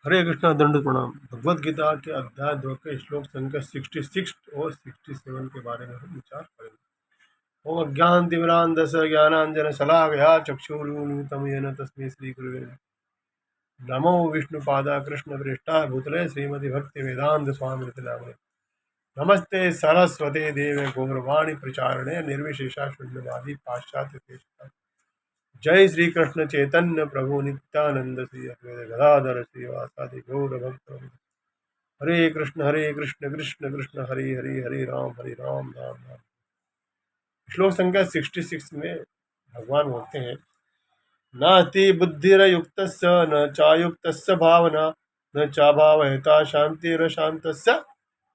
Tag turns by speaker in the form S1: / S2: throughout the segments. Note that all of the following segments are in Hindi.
S1: हरे कृष्णा दंड प्रणाम। भगवद गीता के अध्याय 2 के श्लोक संख्या 66 और 67 के बारे में हम विचार करेंगे। ओम अज्ञान तिमिरांधस ज्ञानांजन शलाकया चक्षुरुन्मिलितं येन तस्मै श्री गुरुवे नमो विष्णुपादा कृष्ण प्रेष्ठा भूतले श्रीमति भक्ति वेदांत स्वामी नामने नमस्ते सरस्वते देवे गौरवाणी प्रचारणे निर्विशेषा शून्यवादी पाश्चात्य देशतां। जय श्री कृष्ण चैतन्य प्रभु नित्यानंद श्री अद्वैत गदाधर श्रीवासादि गौर भक्त। हरे कृष्ण कृष्ण कृष्ण हरे हरे हरे राम राम राम। श्लोक संख्या 66 में भगवान बोलते हैं, नास्ति बुद्धिरयुक्तस्य न चायुक्तस्य भावना न चाभावहिता शांतिरशांतस्य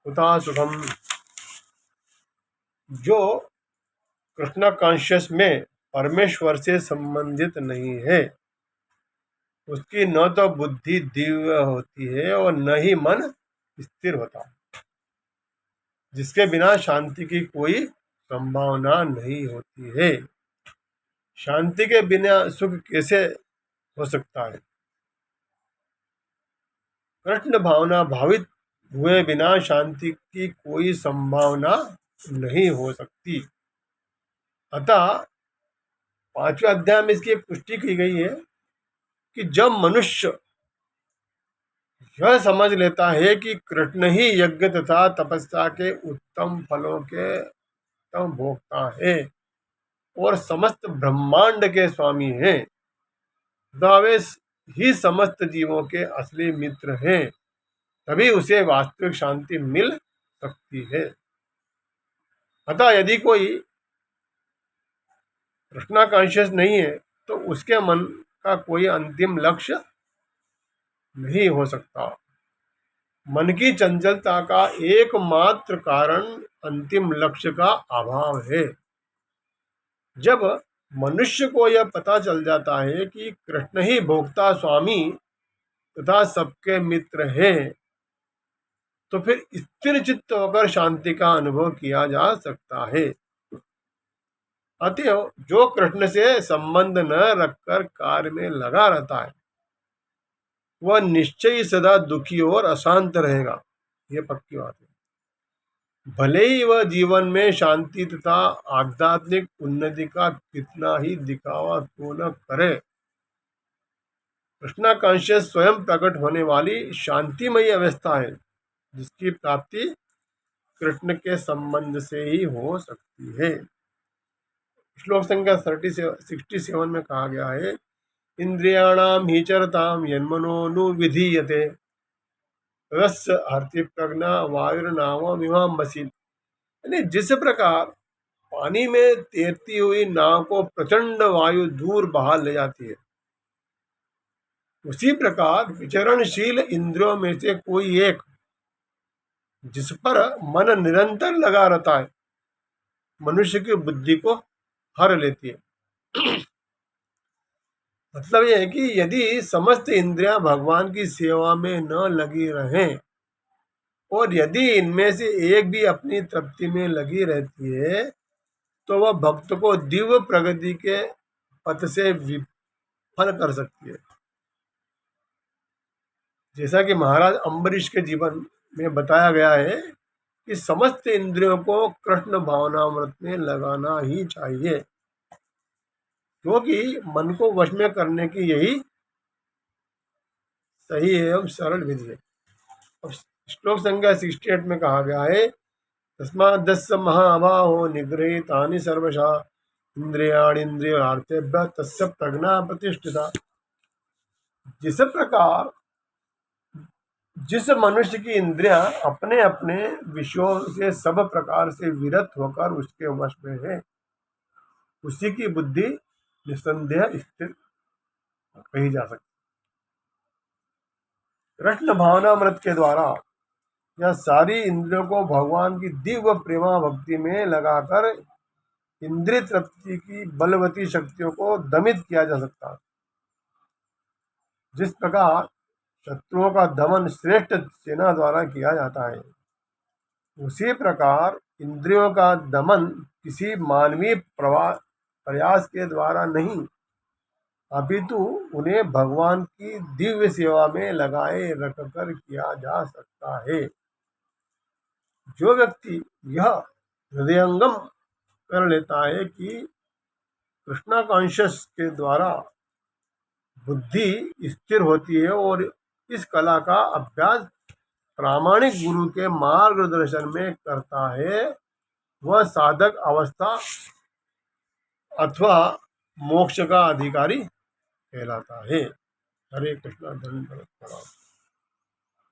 S1: उता सुखम। जो कृष्ण कॉन्शियस में परमेश्वर से संबंधित नहीं है उसकी न तो बुद्धि दिव्य होती है और न ही मन स्थिर होता, जिसके बिना शांति की कोई संभावना नहीं होती है। शांति के बिना सुख कैसे हो सकता है? कृष्ण भावना भावित हुए बिना शांति की कोई संभावना नहीं हो सकती। अतः 5वें अध्याय में इसकी एक पुष्टि की गई है कि जब मनुष्य यह समझ लेता है कि कृष्ण ही यज्ञ तथा तपस्या के उत्तम फलों के उत्तम भोक्ता है और समस्त ब्रह्मांड के स्वामी हैं, वे ही समस्त जीवों के असली मित्र हैं, तभी उसे वास्तविक शांति मिल सकती है। अतः यदि कोई कृष्णा कॉन्शियस नहीं है तो उसके मन का कोई अंतिम लक्ष्य नहीं हो सकता। मन की चंचलता का एकमात्र कारण अंतिम लक्ष्य का अभाव है। जब मनुष्य को यह पता चल जाता है कि कृष्ण ही भोक्ता स्वामी तथा सबके मित्र हैं, तो फिर स्थिर चित्त होकर शांति का अनुभव किया जा सकता है। अतएव जो कृष्ण से संबंध न रखकर कार्य में लगा रहता है वह निश्चय ही सदा दुखी और अशांत रहेगा, ये पक्की बात है। भले ही वह जीवन में शांति तथा आध्यात्मिक उन्नति का कितना ही दिखावा क्यों न करे, कृष्णा कॉन्शियस स्वयं प्रकट होने वाली शांतिमयी अवस्था है, जिसकी प्राप्ति कृष्ण के संबंध से ही हो सकती है। श्लोक संख्या 67 में कहा गया है, इंद्रियाणाम ही चरताम यन्मनोनुविधीयते तस्य हर्ति प्रज्ञा वायुर्नाम इमाम्बसी। यानी जिस प्रकार पानी में तैरती हुई नाव को प्रचंड वायु दूर बहा ले जाती है, उसी प्रकार विचरणशील इंद्रियों में से कोई एक जिस पर मन निरंतर लगा रहता है मनुष्य की बुद्धि को हर लेती है। मतलब यह है कि यदि समस्त इंद्रियां भगवान की सेवा में न लगी रहें और यदि इनमें से एक भी अपनी तृप्ति में लगी रहती है तो वह भक्त को दिव्य प्रगति के पथ से विफल कर सकती है। जैसा कि महाराज अम्बरीश के जीवन में बताया गया है कि समस्त इंद्रियों को कृष्ण भावनामृत में लगाना ही चाहिए, क्योंकि मन को वश में करने की यही सही एवं सरल विधि है। अब श्लोक संख्या 68 में कहा गया है, तस्माद्दस्य महाबाहो निगृहीतानि सर्वशा इंद्रियाणीन्द्रियार्थेभ्यः तस्य प्रज्ञा प्रतिष्ठिता। जिस मनुष्य की इंद्रियां अपने अपने विषयों से सब प्रकार से विरत होकर उसके वश में है, उसी की बुद्धि निसंदेह स्थिर कही जा सकती। कृष्ण भावनामृत के द्वारा यह सारी इंद्रियों को भगवान की दिव्य प्रेमा भक्ति में लगाकर इंद्रिय तृप्ति की बलवती शक्तियों को दमित किया जा सकता है। जिस प्रकार शत्रुओं का दमन श्रेष्ठ सेना द्वारा किया जाता है, उसी प्रकार इंद्रियों का दमन किसी मानवीय प्रयास के द्वारा नहीं अपितु उन्हें भगवान की दिव्य सेवा में लगाए रखकर किया जा सकता है। जो व्यक्ति यह हृदयंगम कर लेता है कि कृष्णा कॉन्शियस के द्वारा बुद्धि स्थिर होती है और इस कला का अभ्यास प्रामाणिक गुरु के मार्गदर्शन में करता है, वह साधक अवस्था अथवा मोक्ष का अधिकारी कहलाता है। हरे कृष्णा। धन्यवाद।